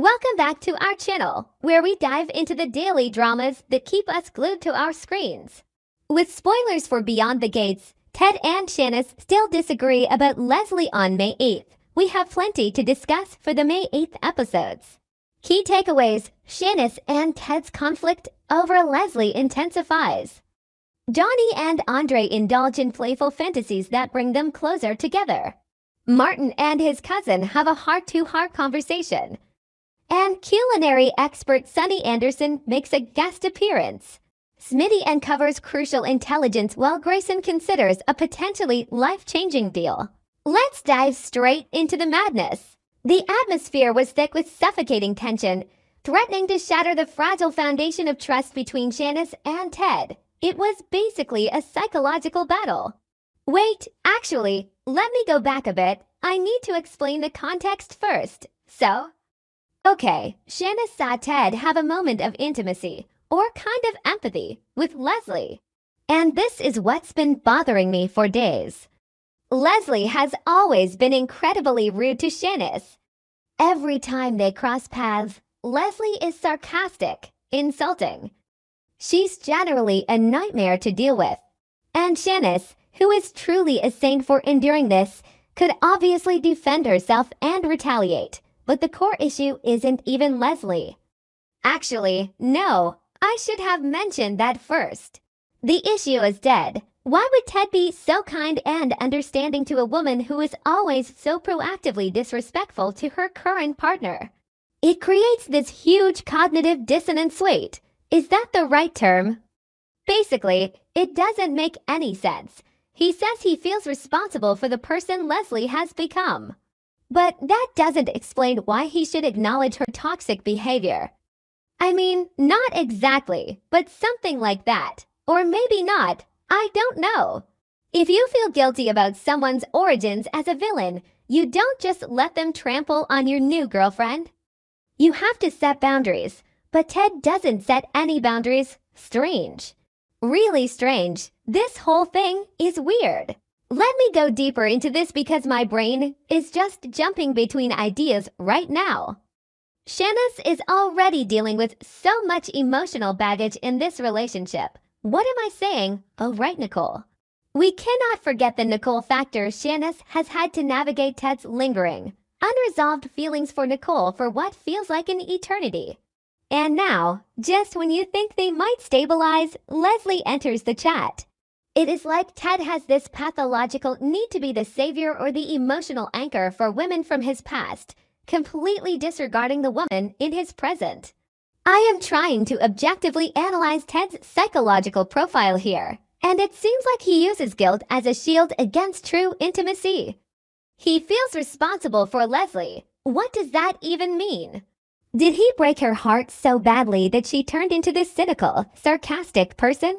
Welcome back to our channel, where we dive into the daily dramas that keep us glued to our screens. With spoilers for Beyond the Gates, Ted and Shanice still disagree about Leslie on May 8th. We have plenty to discuss for the May 8th episodes. Key takeaways: Shanice and Ted's conflict over Leslie intensifies. Johnny and Andre indulge in playful fantasies that bring them closer together. Martin and his cousin have a heart-to-heart conversation. And culinary expert Sunny Anderson makes a guest appearance. Smitty uncovers crucial intelligence while Grayson considers a potentially life-changing deal. Let's dive straight into the madness. The atmosphere was thick with suffocating tension, threatening to shatter the fragile foundation of trust between Shanice and Ted. It was basically a psychological battle. Wait, actually, let me go back a bit. I need to explain the context first. Okay, Shanice saw Ted have a moment of intimacy, or kind of empathy, with Leslie. And this is what's been bothering me for days. Leslie has always been incredibly rude to Shanice. Every time they cross paths, Leslie is sarcastic, insulting. She's generally a nightmare to deal with. And Shanice, who is truly a saint for enduring this, could obviously defend herself and retaliate. But the core issue isn't even Leslie. Actually, no, I should have mentioned that first. The issue is Ted. Why would Ted be so kind and understanding to a woman who is always so proactively disrespectful to her current partner? It creates this huge cognitive dissonance. Wait, is that the right term? Basically, it doesn't make any sense. He says he feels responsible for the person Leslie has become. But that doesn't explain why he should acknowledge her toxic behavior. I mean, not exactly, but something like that. Or maybe not, I don't know. If you feel guilty about someone's origins as a villain, you don't just let them trample on your new girlfriend. You have to set boundaries, but Ted doesn't set any boundaries. Strange. Really strange. This whole thing is weird. Let me go deeper into this because my brain is just jumping between ideas right now. Shanice is already dealing with so much emotional baggage in this relationship. What am I saying? Oh, right, Nicole. We cannot forget the Nicole factor. Shanice has had to navigate Ted's lingering, unresolved feelings for Nicole for what feels like an eternity. And now, just when you think they might stabilize, Leslie enters the chat. It is like Ted has this pathological need to be the savior or the emotional anchor for women from his past, completely disregarding the woman in his present. I am trying to objectively analyze Ted's psychological profile here, and it seems like he uses guilt as a shield against true intimacy. He feels responsible for Leslie. What does that even mean? Did he break her heart so badly that she turned into this cynical, sarcastic person?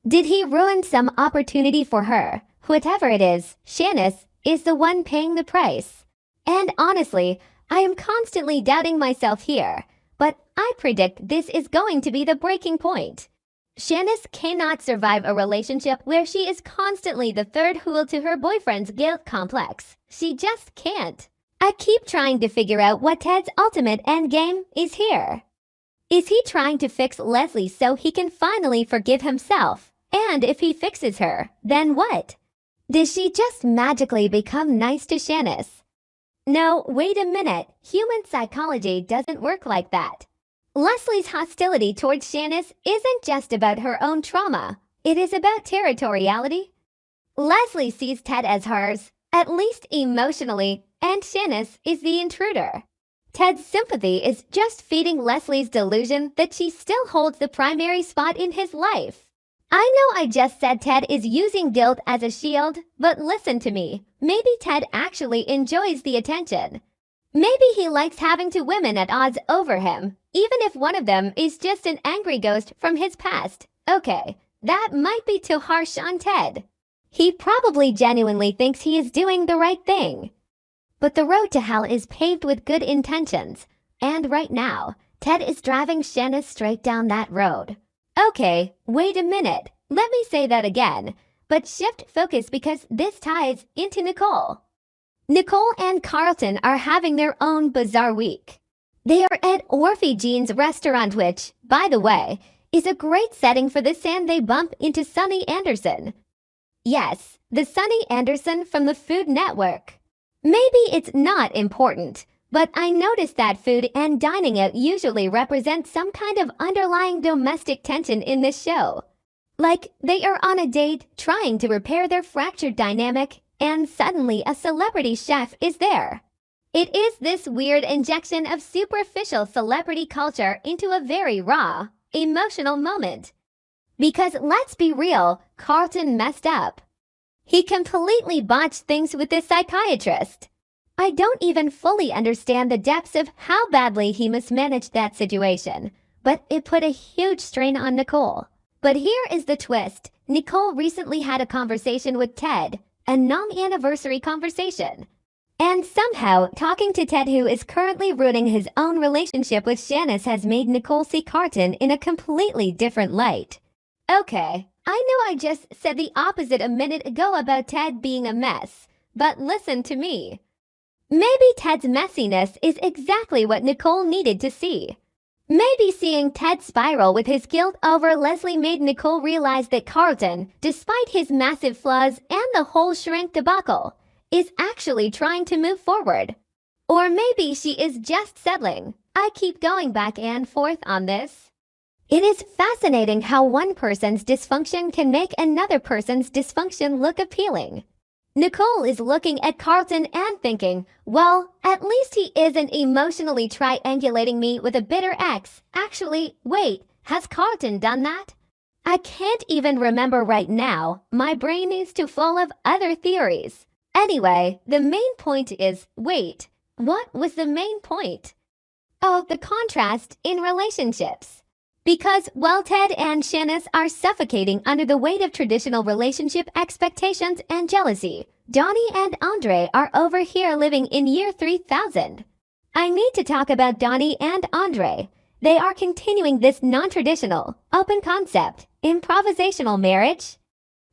Did he ruin some opportunity for her? Whatever it is, Shanice is the one paying the price. And honestly, I am constantly doubting myself here, but I predict this is going to be the breaking point. Shanice cannot survive a relationship where she is constantly the third wheel to her boyfriend's guilt complex. She just can't. I keep trying to figure out what Ted's ultimate endgame is here. Is he trying to fix Leslie so he can finally forgive himself? And if he fixes her, then what? Does she just magically become nice to Shanice? No, wait a minute. Human psychology doesn't work like that. Leslie's hostility towards Shanice isn't just about her own trauma. It is about territoriality. Leslie sees Ted as hers, at least emotionally, and Shanice is the intruder. Ted's sympathy is just feeding Leslie's delusion that she still holds the primary spot in his life. I know I just said Ted is using guilt as a shield, but listen to me. Maybe Ted actually enjoys the attention. Maybe he likes having two women at odds over him, even if one of them is just an angry ghost from his past. Okay, that might be too harsh on Ted. He probably genuinely thinks he is doing the right thing. But the road to hell is paved with good intentions, and right now, Ted is driving Shanice straight down that road. Okay, wait a minute. Let me say that again, but shift focus because this ties into Nicole. Nicole and Carlton are having their own bizarre week. They are at Orphe Jean's restaurant, which, by the way, is a great setting for the sand they bump into Sunny Anderson. Yes, the Sunny Anderson from the Food Network. Maybe it's not important, but I noticed that food and dining out usually represent some kind of underlying domestic tension in this show. Like they are on a date trying to repair their fractured dynamic, and suddenly a celebrity chef is there. It is this weird injection of superficial celebrity culture into a very raw, emotional moment. Because let's be real, Carlton messed up. He completely botched things with this psychiatrist. I don't even fully understand the depths of how badly he mismanaged that situation, but it put a huge strain on Nicole. But here is the twist. Nicole recently had a conversation with Ted, a non-anniversary conversation. And somehow, talking to Ted, who is currently ruining his own relationship with Shanice, has made Nicole see Carlton in a completely different light. Okay, I know I just said the opposite a minute ago about Ted being a mess, but listen to me. Maybe Ted's messiness is exactly what Nicole needed to see. Maybe seeing Ted spiral with his guilt over Leslie made Nicole realize that Carlton, despite his massive flaws and the whole shrink debacle, is actually trying to move forward. Or maybe she is just settling. I keep going back and forth on this. It is fascinating how one person's dysfunction can make another person's dysfunction look appealing. Nicole is looking at Carlton and thinking, well, at least he isn't emotionally triangulating me with a bitter ex. Actually, wait, has Carlton done that? I can't even remember right now. My brain is too full of other theories. Anyway, the main point is, wait, what was the main point? Oh, the contrast in relationships. Because while Ted and Shanice are suffocating under the weight of traditional relationship expectations and jealousy, Donnie and Andre are over here living in year 3000. I need to talk about Donnie and Andre. They are continuing this non-traditional, open concept, improvisational marriage.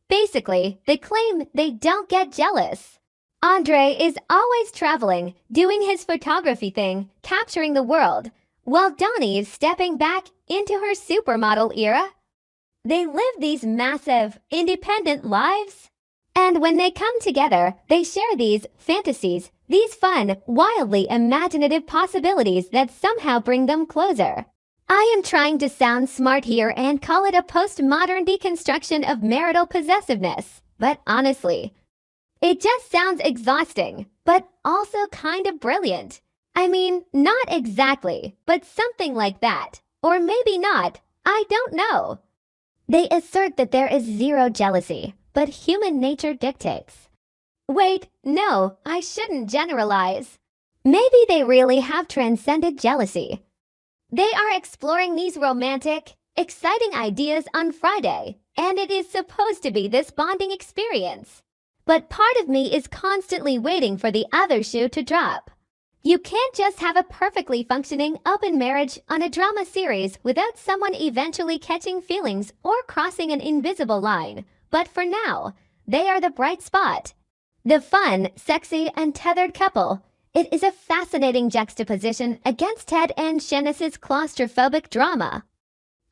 Basically, they claim they don't get jealous. Andre is always traveling, doing his photography thing, capturing the world, while Donnie is stepping back into her supermodel era. They live these massive, independent lives. And when they come together, they share these fantasies, these fun, wildly imaginative possibilities that somehow bring them closer. I am trying to sound smart here and call it a postmodern deconstruction of marital possessiveness, but honestly, it just sounds exhausting, but also kind of brilliant. I mean, not exactly, but something like that. Or maybe not, I don't know. They assert that there is zero jealousy, but human nature dictates. Wait, no, I shouldn't generalize. Maybe they really have transcended jealousy. They are exploring these romantic, exciting ideas on Friday, and it is supposed to be this bonding experience. But part of me is constantly waiting for the other shoe to drop. You can't just have a perfectly functioning open marriage on a drama series without someone eventually catching feelings or crossing an invisible line. But for now, they are the bright spot. The fun, sexy, and tethered couple. It is a fascinating juxtaposition against Ted and Shanice's claustrophobic drama.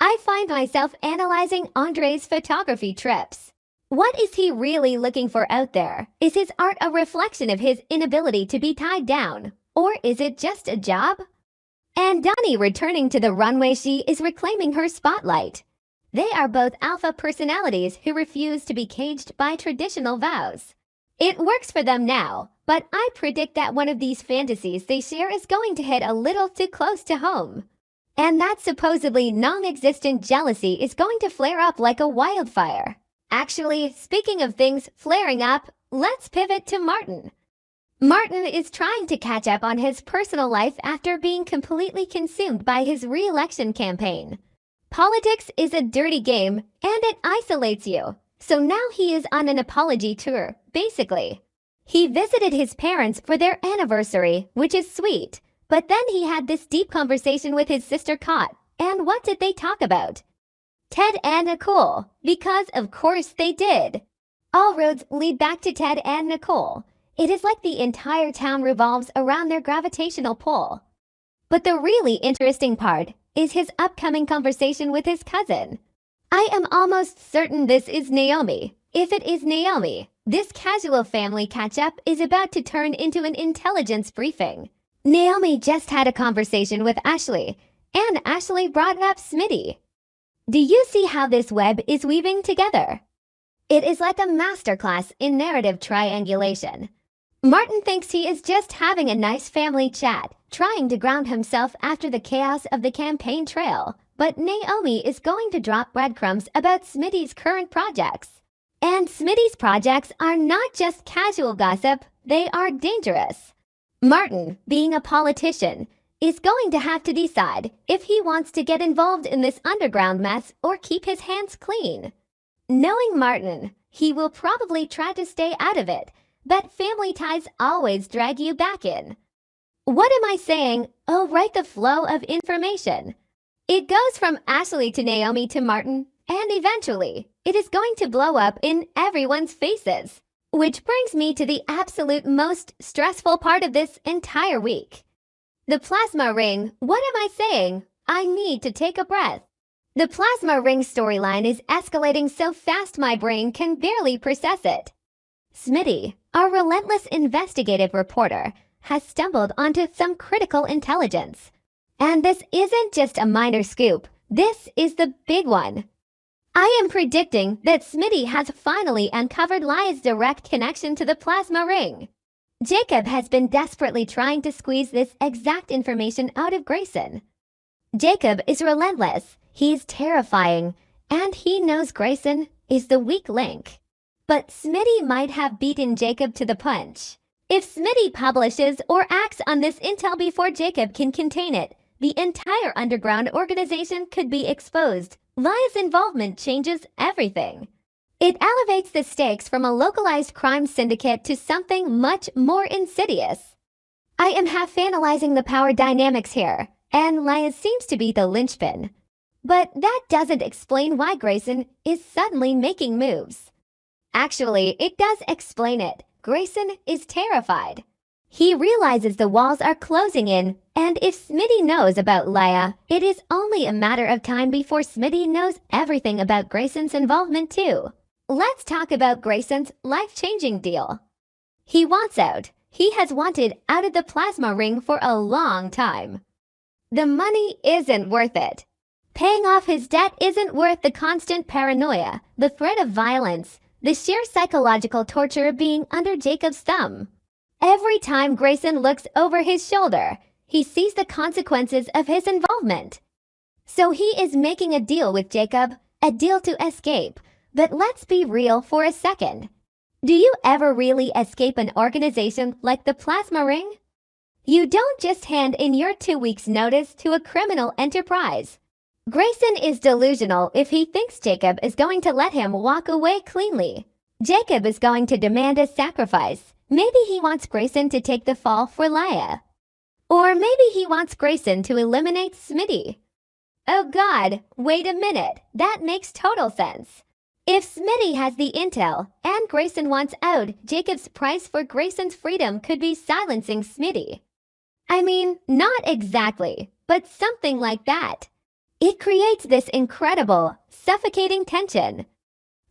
I find myself analyzing Andre's photography trips. What is he really looking for out there? Is his art a reflection of his inability to be tied down? Or is it just a job? And Donnie returning to the runway, she is reclaiming her spotlight. They are both alpha personalities who refuse to be caged by traditional vows. It works for them now, but I predict that one of these fantasies they share is going to hit a little too close to home. And that supposedly non-existent jealousy is going to flare up like a wildfire. Actually, speaking of things flaring up, let's pivot to Martin. Martin is trying to catch up on his personal life after being completely consumed by his re-election campaign. Politics is a dirty game, and it isolates you. So now he is on an apology tour, basically. He visited his parents for their anniversary, which is sweet. But then he had this deep conversation with his sister Kot. And what did they talk about? Ted and Nicole, because of course they did. All roads lead back to Ted and Nicole. It is like the entire town revolves around their gravitational pull. But the really interesting part is his upcoming conversation with his cousin. I am almost certain this is Naomi. If it is Naomi, this casual family catch-up is about to turn into an intelligence briefing. Naomi just had a conversation with Ashley, and Ashley brought up Smitty. Do you see how this web is weaving together? It is like a masterclass in narrative triangulation. Martin thinks he is just having a nice family chat, trying to ground himself after the chaos of the campaign trail, but Naomi is going to drop breadcrumbs about Smitty's current projects. And Smitty's projects are not just casual gossip, they are dangerous. Martin, being a politician, is going to have to decide if he wants to get involved in this underground mess or keep his hands clean. Knowing Martin, he will probably try to stay out of it, but family ties always drag you back in. What am I saying? Oh, right, the flow of information. It goes from Ashley to Naomi to Martin, and eventually, it is going to blow up in everyone's faces. Which brings me to the absolute most stressful part of this entire week. The plasma ring. What am I saying? I need to take a breath. The plasma ring storyline is escalating so fast my brain can barely process it. Smitty, our relentless investigative reporter, has stumbled onto some critical intelligence. And this isn't just a minor scoop, this is the big one. I am predicting that Smitty has finally uncovered Laya's direct connection to the plasma ring. Jacob has been desperately trying to squeeze this exact information out of Grayson. Jacob is relentless, he's terrifying, and he knows Grayson is the weak link. But Smitty might have beaten Jacob to the punch. If Smitty publishes or acts on this intel before Jacob can contain it, the entire underground organization could be exposed. Laya's involvement changes everything. It elevates the stakes from a localized crime syndicate to something much more insidious. I am half analyzing the power dynamics here, and Laya seems to be the linchpin. But that doesn't explain why Grayson is suddenly making moves. Actually, it does explain it. Grayson is terrified. He realizes the walls are closing in, and if Smitty knows about Laya, it is only a matter of time before Smitty knows everything about Grayson's involvement too. Let's talk about Grayson's life-changing deal. He wants out. He has wanted out of the plasma ring for a long time. The money isn't worth it. Paying off his debt isn't worth the constant paranoia, the threat of violence, the sheer psychological torture of being under Jacob's thumb. Every time Grayson looks over his shoulder, he sees the consequences of his involvement. So he is making a deal with Jacob, a deal to escape. But let's be real for a second. Do you ever really escape an organization like the Plasma Ring? You don't just hand in your 2 weeks' notice to a criminal enterprise. Grayson is delusional if he thinks Jacob is going to let him walk away cleanly. Jacob is going to demand a sacrifice. Maybe he wants Grayson to take the fall for Laya. Or maybe he wants Grayson to eliminate Smitty. Oh God, wait a minute, that makes total sense. If Smitty has the intel and Grayson wants out, Jacob's price for Grayson's freedom could be silencing Smitty. I mean, not exactly, but something like that. It creates this incredible, suffocating tension.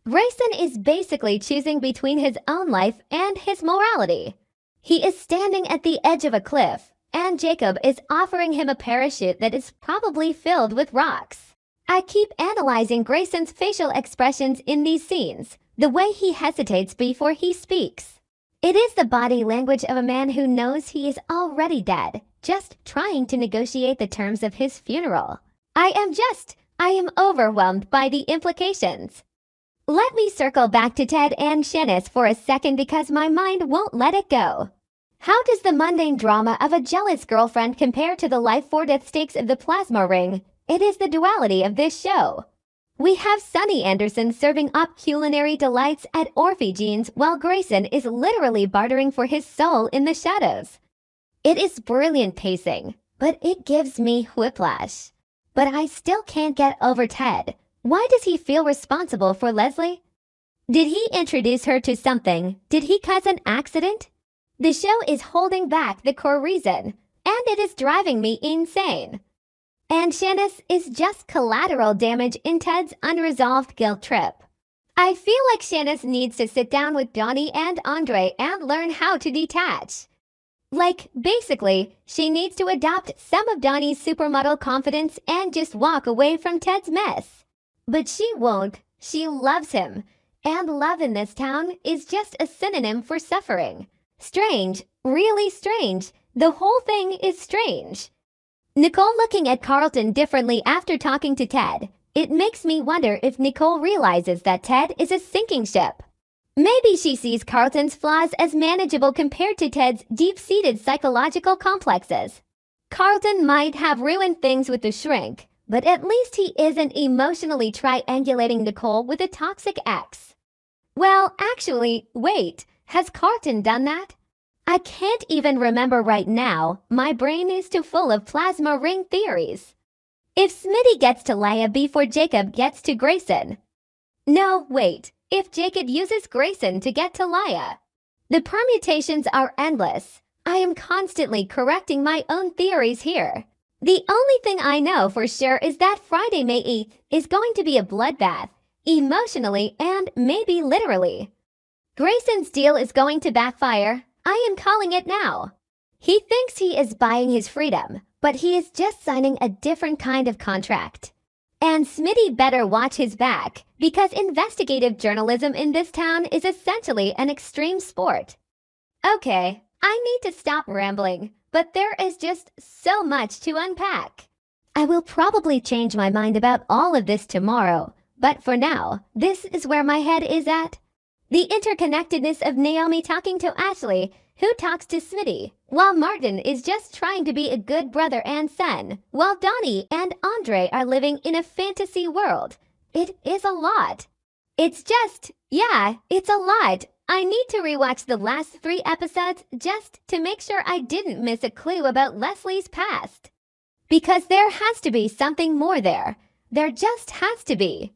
Grayson is basically choosing between his own life and his morality. He is standing at the edge of a cliff, and Jacob is offering him a parachute that is probably filled with rocks. I keep analyzing Grayson's facial expressions in these scenes, the way he hesitates before he speaks. It is the body language of a man who knows he is already dead, just trying to negotiate the terms of his funeral. I am overwhelmed by the implications. Let me circle back to Ted and Shanice for a second because my mind won't let it go. How does the mundane drama of a jealous girlfriend compare to the life-or-death stakes of the plasma ring? It is the duality of this show. We have Sonny Anderson serving up culinary delights at Orphegene's while Grayson is literally bartering for his soul in the shadows. It is brilliant pacing, but it gives me whiplash. But I still can't get over Ted. Why does he feel responsible for Leslie? Did he introduce her to something? Did he cause an accident? The show is holding back the core reason. and it is driving me insane. And Shanice is just collateral damage in Ted's unresolved guilt trip. I feel like Shanice needs to sit down with Donnie and Andre and learn how to detach. Like, basically, she needs to adopt some of Donnie's supermodel confidence and just walk away from Ted's mess. But she won't. She loves him. And love in this town is just a synonym for suffering. Strange, really strange. The whole thing is strange. Nicole looking at Carlton differently after talking to Ted. It makes me wonder if Nicole realizes that Ted is a sinking ship. Maybe she sees Carlton's flaws as manageable compared to Ted's deep-seated psychological complexes. Carlton might have ruined things with the shrink, but at least he isn't emotionally triangulating Nicole with a toxic ex. Well, actually, wait, has Carlton done that? I can't even remember right now. My brain is too full of plasma ring theories. If Smitty gets to Leia before Jacob gets to Grayson. No, wait. If Jacob uses Grayson to get to Leia. The permutations are endless. I am constantly correcting my own theories here. The only thing I know for sure is that Friday, May 8th is going to be a bloodbath, emotionally and maybe literally. Grayson's deal is going to backfire. I am calling it now. He thinks he is buying his freedom, but he is just signing a different kind of contract. And Smitty better watch his back, because investigative journalism in this town is essentially an extreme sport. Okay, I need to stop rambling, but there is just so much to unpack. I will probably change my mind about all of this tomorrow, but for now, this is where my head is at. The interconnectedness of Naomi talking to Ashley, who talks to Smitty, while Martin is just trying to be a good brother and son, while Donnie and Andre are living in a fantasy world. It is a lot. It's a lot. I need to rewatch the last 3 episodes just to make sure I didn't miss a clue about Leslie's past. Because there has to be something more there. There just has to be.